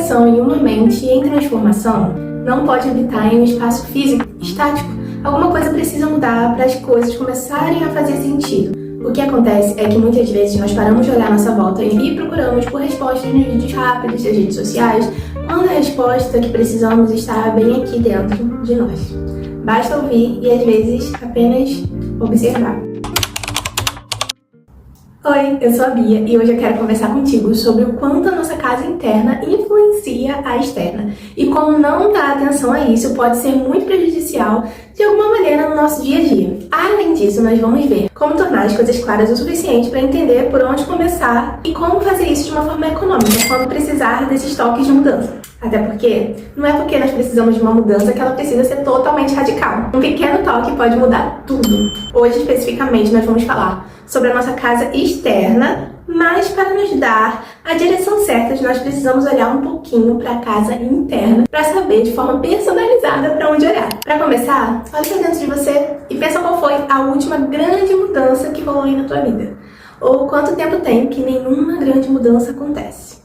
coração e uma mente em transformação não pode habitar em um espaço físico estático. Alguma coisa precisa mudar para as coisas começarem a fazer sentido. O que acontece é que muitas vezes nós paramos de olhar à nossa volta e procuramos por respostas nos vídeos rápidos das redes sociais, quando a resposta que precisamos está bem aqui dentro de nós. Basta ouvir e às vezes apenas observar. Oi, eu sou a Bia e hoje eu quero conversar contigo sobre o quanto a nossa casa interna influencia a externa e como não dar atenção a isso pode ser muito prejudicial de alguma maneira no nosso dia a dia. Além disso, nós vamos ver como tornar as coisas claras o suficiente para entender por onde começar e como fazer isso de uma forma econômica quando precisar desses toques de mudança. Até porque não é porque nós precisamos de uma mudança que ela precisa ser totalmente radical. Um pequeno toque pode mudar tudo. Hoje, especificamente, nós vamos falar sobre a nossa casa externa, mas para nos dar a direção certa, nós precisamos olhar um pouquinho para a casa interna para saber de forma personalizada para onde olhar. Para começar, olha para dentro de você e pensa qual foi a última grande mudança que rolou aí na tua vida. Ou quanto tempo tem que nenhuma grande mudança acontece,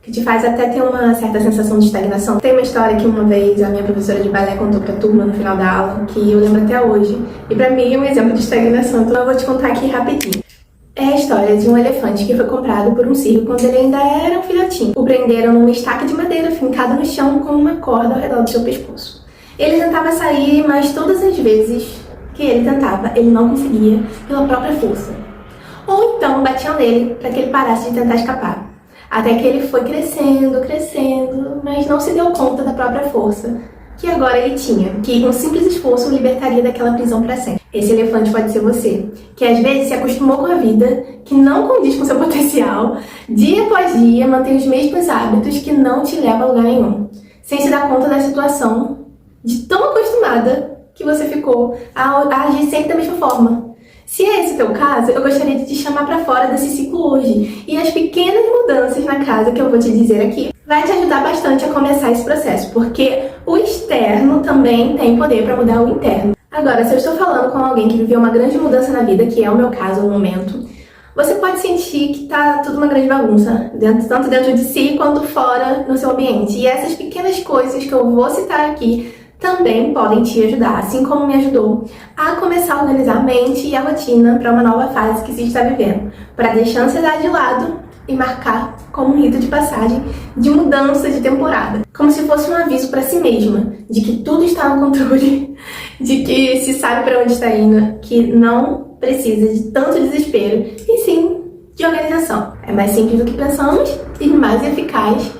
que te faz até ter uma certa sensação de estagnação. Tem uma história que uma vez a minha professora de balé contou pra turma no final da aula, que eu lembro até hoje, e pra mim é um exemplo de estagnação, então eu vou te contar aqui rapidinho. É a história de um elefante que foi comprado por um circo quando ele ainda era um filhotinho. O prenderam numa estaca de madeira fincada no chão com uma corda ao redor do seu pescoço. Ele tentava sair, mas todas as vezes que ele tentava, ele não conseguia pela própria força. Ou então batiam nele para que ele parasse de tentar escapar. Até que ele foi crescendo, mas não se deu conta da própria força que agora ele tinha, que um simples esforço o libertaria daquela prisão para sempre. Esse elefante pode ser você, que às vezes se acostumou com a vida, que não condiz com seu potencial, dia após dia mantém os mesmos hábitos que não te levam a lugar nenhum, sem se dar conta da situação, de tão acostumada que você ficou a agir sempre da mesma forma. Se é esse o teu caso, eu gostaria de te chamar para fora desse ciclo hoje. E as pequenas mudanças na casa que eu vou te dizer aqui vai te ajudar bastante a começar esse processo, porque o externo também tem poder para mudar o interno. Agora, se eu estou falando com alguém que viveu uma grande mudança na vida, que é o meu caso no momento, você pode sentir que tá tudo uma grande bagunça, tanto dentro de si quanto fora no seu ambiente. E essas pequenas coisas que eu vou citar aqui também podem te ajudar, assim como me ajudou a começar a organizar a mente e a rotina para uma nova fase que se está vivendo, para deixar a ansiedade de lado e marcar como um rito de passagem de mudança de temporada, como se fosse um aviso para si mesma de que tudo está no controle, de que se sabe para onde está indo, que não precisa de tanto desespero e sim de organização. É mais simples do que pensamos e mais eficaz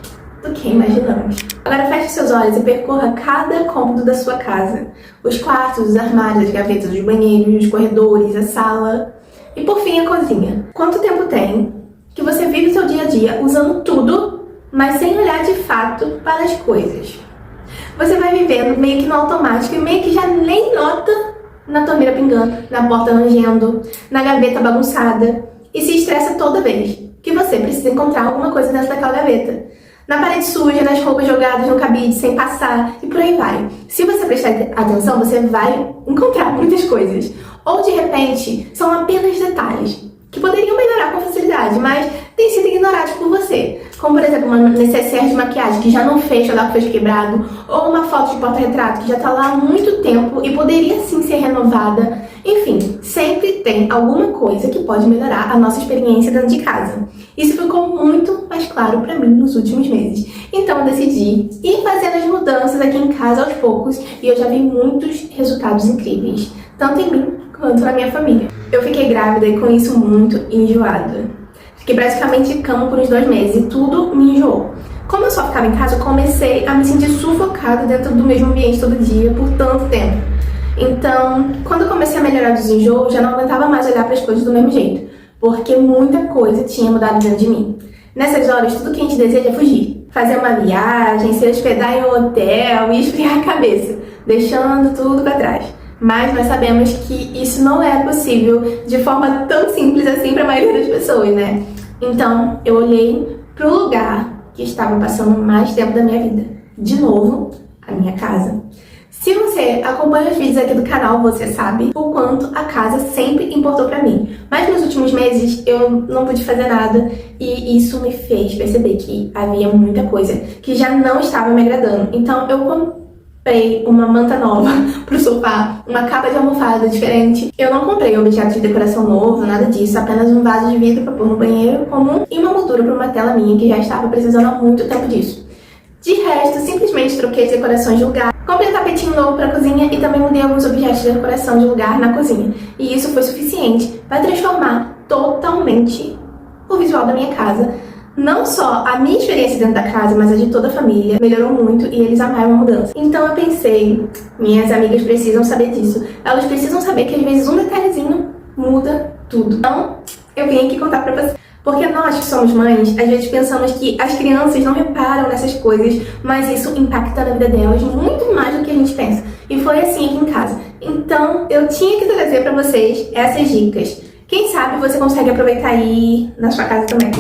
do que imaginamos. Agora feche seus olhos e percorra cada cômodo da sua casa. Os quartos, os armários, as gavetas, os banheiros, os corredores, a sala e por fim a cozinha. Quanto tempo tem que você vive o seu dia a dia usando tudo, mas sem olhar de fato para as coisas? Você vai vivendo meio que no automático e meio que já nem nota na torneira pingando, na porta rangendo, na gaveta bagunçada e se estressa toda vez que você precisa encontrar alguma coisa dentro daquela gaveta. Na parede suja, nas roupas jogadas no cabide sem passar e por aí vai. Se você prestar atenção, você vai encontrar muitas coisas. Ou de repente, são apenas detalhes que poderiam melhorar com facilidade, mas têm sido ignorados por você. Como por exemplo, uma necessaire de maquiagem que já não fecha, ou dá para quebrado, ou uma foto de porta-retrato que já está lá há muito tempo e poderia sim ser renovada. Enfim, sempre tem alguma coisa que pode melhorar a nossa experiência dentro de casa. Isso ficou muito mais claro para mim nos últimos meses. Então eu decidi ir fazendo as mudanças aqui em casa aos poucos e eu já vi muitos resultados incríveis, tanto em mim quanto na minha família. Eu fiquei grávida e com isso muito enjoada. Fiquei praticamente de cama por uns 2 meses e tudo me enjoou. Como eu só ficava em casa, eu comecei a me sentir sufocada dentro do mesmo ambiente todo dia por tanto tempo. Então, quando eu comecei a melhorar dos enjoos, já não aguentava mais olhar para as coisas do mesmo jeito, porque muita coisa tinha mudado dentro de mim. Nessas horas, tudo que a gente deseja é fugir. Fazer uma viagem, se hospedar em um hotel e esfriar a cabeça, deixando tudo para trás. Mas nós sabemos que isso não é possível de forma tão simples assim para a maioria das pessoas, né? Então, eu olhei para o lugar que estava passando mais tempo da minha vida. De novo, a minha casa. Se você acompanha os vídeos aqui do canal, você sabe o quanto a casa sempre importou pra mim. Mas nos últimos meses eu não pude fazer nada e isso me fez perceber que havia muita coisa que já não estava me agradando. Então eu comprei uma manta nova pro sofá, uma capa de almofada diferente. Eu não comprei objeto de decoração novo, nada disso, apenas um vaso de vidro pra pôr no banheiro comum e uma moldura pra uma tela minha que já estava precisando há muito tempo disso. De resto, simplesmente troquei as decorações de lugar, comprei um tapetinho novo para a cozinha e também mudei alguns objetos de decoração de lugar na cozinha. E isso foi suficiente para transformar totalmente o visual da minha casa. Não só a minha experiência dentro da casa, mas a de toda a família melhorou muito e eles amaram a mudança. Então eu pensei, minhas amigas precisam saber disso. Elas precisam saber que às vezes um detalhezinho muda tudo. Então eu vim aqui contar para vocês. Porque nós que somos mães, às vezes pensamos que as crianças não reparam nessas coisas, mas isso impacta na vida delas muito mais do que a gente pensa. E foi assim aqui em casa. Então, eu tinha que trazer pra vocês essas dicas. Quem sabe você consegue aproveitar aí na sua casa também.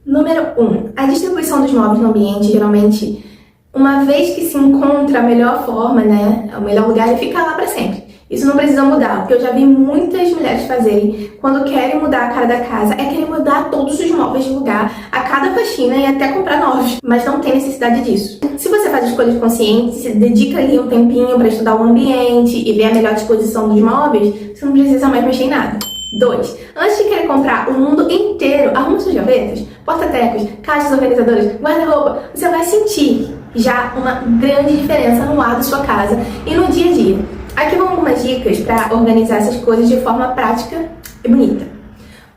Número 1. A distribuição dos móveis no ambiente, geralmente, uma vez que se encontra a melhor forma, né, o melhor lugar, ele fica lá pra sempre. Isso não precisa mudar, porque eu já vi muitas mulheres fazerem, quando querem mudar a cara da casa, é querer mudar todos os móveis de lugar, a cada faxina e até comprar novos. Mas não tem necessidade disso. Se você faz escolhas conscientes, se dedica ali um tempinho para estudar o ambiente e ver a melhor disposição dos móveis, você não precisa mais mexer em nada. 2. Antes de querer comprar o mundo inteiro, arruma suas gavetas, porta-trecos, caixas organizadoras, guarda-roupa. Você vai sentir já uma grande diferença no ar da sua casa e no dia a dia. Aqui vão algumas dicas para organizar essas coisas de forma prática e bonita.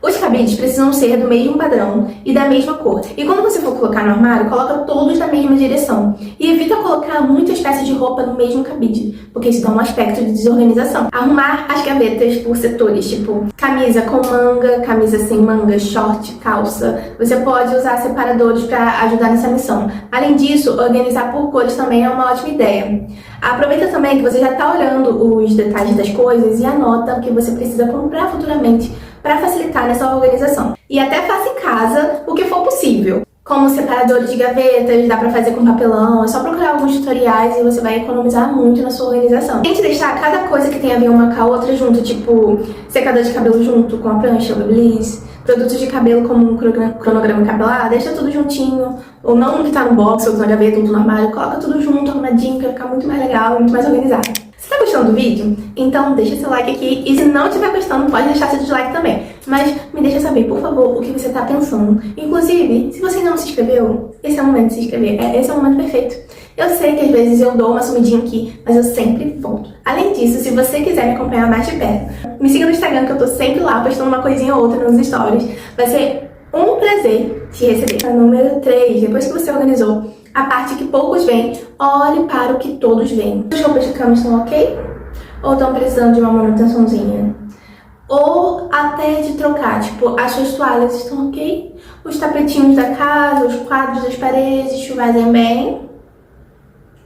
Os cabides precisam ser do mesmo padrão e da mesma cor. E quando você for colocar no armário, coloca todos na mesma direção. E evita colocar muitas peças de roupa no mesmo cabide, porque isso dá um aspecto de desorganização. Arrumar as gavetas por setores, tipo camisa com manga, camisa sem manga, short, calça. Você pode usar separadores para ajudar nessa missão. Além disso, organizar por cores também é uma ótima ideia. Aproveita também que você já está olhando os detalhes das coisas e anota o que você precisa comprar futuramente para facilitar nessa organização. E até faça em casa o que for possível. Como separadores de gavetas, dá pra fazer com papelão, é só procurar alguns tutoriais e você vai economizar muito na sua organização. Tente deixar cada coisa que tem a ver uma com a outra junto, tipo secador de cabelo junto com a prancha, o Babyliss, produtos de cabelo como um cronograma capilar, deixa tudo juntinho, ou não um que tá no box, outro na gaveta, outro no armário, coloca tudo junto, arrumadinho, pra ficar muito mais legal e muito mais organizado. Você tá gostando do vídeo? Então deixa seu like aqui, e se não estiver gostando, pode deixar seu dislike também. Mas me deixa saber, por favor, o que você tá pensando. Inclusive, se você ainda não se inscreveu, esse é o momento de se inscrever, esse é o momento perfeito. Eu sei que às vezes eu dou uma sumidinha aqui, mas eu sempre volto. Além disso, se você quiser me acompanhar mais de perto, me siga no Instagram, que eu tô sempre lá postando uma coisinha ou outra nos stories. Vai ser um prazer te receber. Número 3, depois que você organizou a parte que poucos veem, olhe para o que todos veem. As roupas de cama estão ok? Ou estão precisando de uma manutençãozinha? Ou até de trocar, tipo, as suas toalhas estão ok? Os tapetinhos da casa, os quadros das paredes fazem bem?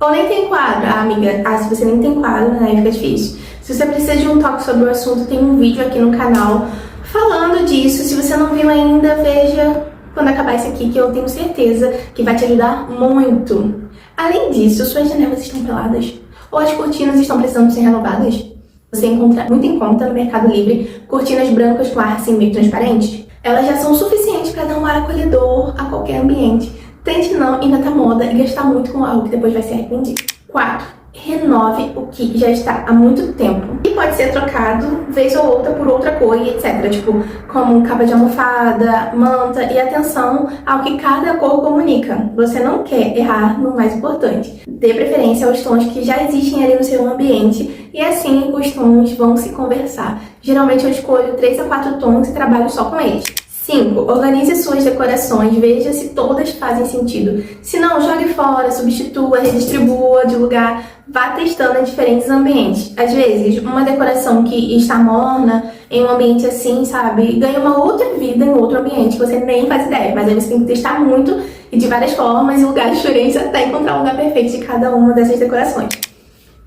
Ou nem tem quadro? Ah, amiga, se você nem tem quadro, né, fica difícil. Se você precisa de um toque sobre o assunto, tem um vídeo aqui no canal falando disso. Se você não viu ainda, veja quando acabar esse aqui, que eu tenho certeza que vai te ajudar muito. Além disso, suas janelas estão peladas ou as cortinas estão precisando ser renovadas. Você encontra muito em conta no Mercado Livre cortinas brancas com ar assim meio transparente. Elas já são suficientes para dar um ar acolhedor a qualquer ambiente. Tente não inventar moda e gastar muito com algo que depois vai se arrepender. 4. Renove o que já está há muito tempo e pode ser trocado vez ou outra por outra cor e etc. Tipo, como capa de almofada, manta, e atenção ao que cada cor comunica. Você não quer errar no mais importante. Dê preferência aos tons que já existem ali no seu ambiente e assim os tons vão se conversar. Geralmente eu escolho 3 a 4 tons e trabalho só com eles. 5. Organize suas decorações, veja se todas fazem sentido. Se não, jogue fora, substitua, redistribua de lugar, vá testando em diferentes ambientes. Às vezes, uma decoração que está morna em um ambiente assim, sabe, ganha uma outra vida em outro ambiente que você nem faz ideia. Mas aí você tem que testar muito e de várias formas e lugares diferentes até encontrar o lugar perfeito de cada uma dessas decorações.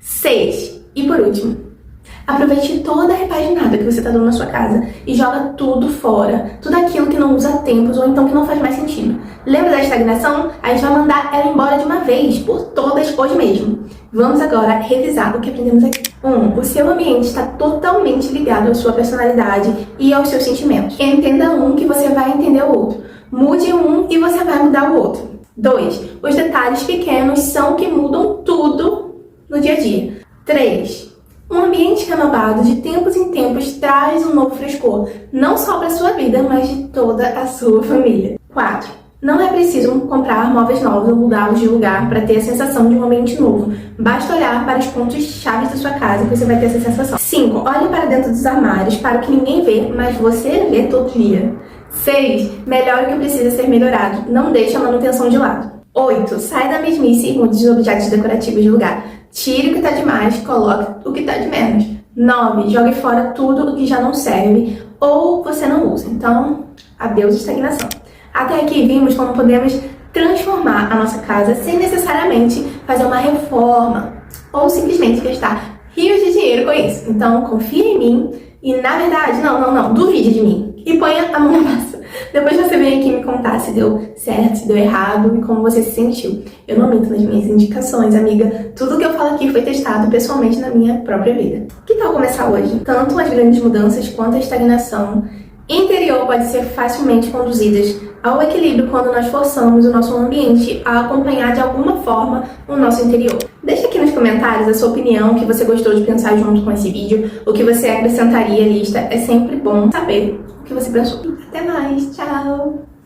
6. E por último, Aproveite toda a repaginada que você está dando na sua casa e joga tudo fora, tudo aquilo que não usa tempos ou então que não faz mais sentido. Lembra da estagnação? A gente vai mandar ela embora de uma vez, por todas, hoje mesmo. Vamos agora revisar o que aprendemos aqui. 1. O seu ambiente está totalmente ligado à sua personalidade e aos seus sentimentos. Entenda um que você vai entender o outro. Mude um e você vai mudar o outro. 2. Os detalhes pequenos são que mudam tudo no dia a dia. 3. Um ambiente renovado de tempos em tempos traz um novo frescor, não só para a sua vida, mas de toda a sua família. 4. Não é preciso comprar móveis novos ou mudá-los de lugar para ter a sensação de um ambiente novo. Basta olhar para os pontos-chave da sua casa que você vai ter essa sensação. 5. Olhe para dentro dos armários para o que ninguém vê, mas você vê todo dia. 6. Melhore o que precisa ser melhorado. Não deixe a manutenção de lado. 8. Sai da mesmice e mude os objetos decorativos de lugar. Tire o que está demais, coloque o que está de menos. 9. Jogue fora tudo o que já não serve ou você não usa. Então, adeus estagnação. Até aqui vimos como podemos transformar a nossa casa sem necessariamente fazer uma reforma ou simplesmente gastar rios de dinheiro com isso. Então, confia em mim e, na verdade, não, duvide de mim e ponha a mão na massa. Depois você vem aqui me contar se deu certo, se deu errado e como você se sentiu. Eu não minto nas minhas indicações, amiga. Tudo que eu falo aqui foi testado pessoalmente na minha própria vida. Que tal começar hoje? Tanto as grandes mudanças quanto a estagnação interior pode ser facilmente conduzidas ao equilíbrio quando nós forçamos o nosso ambiente a acompanhar de alguma forma o nosso interior. Deixa aqui nos comentários a sua opinião, o que você gostou de pensar junto com esse vídeo, o que você acrescentaria à lista. É sempre bom saber o que você pensou. Até mais, tchau!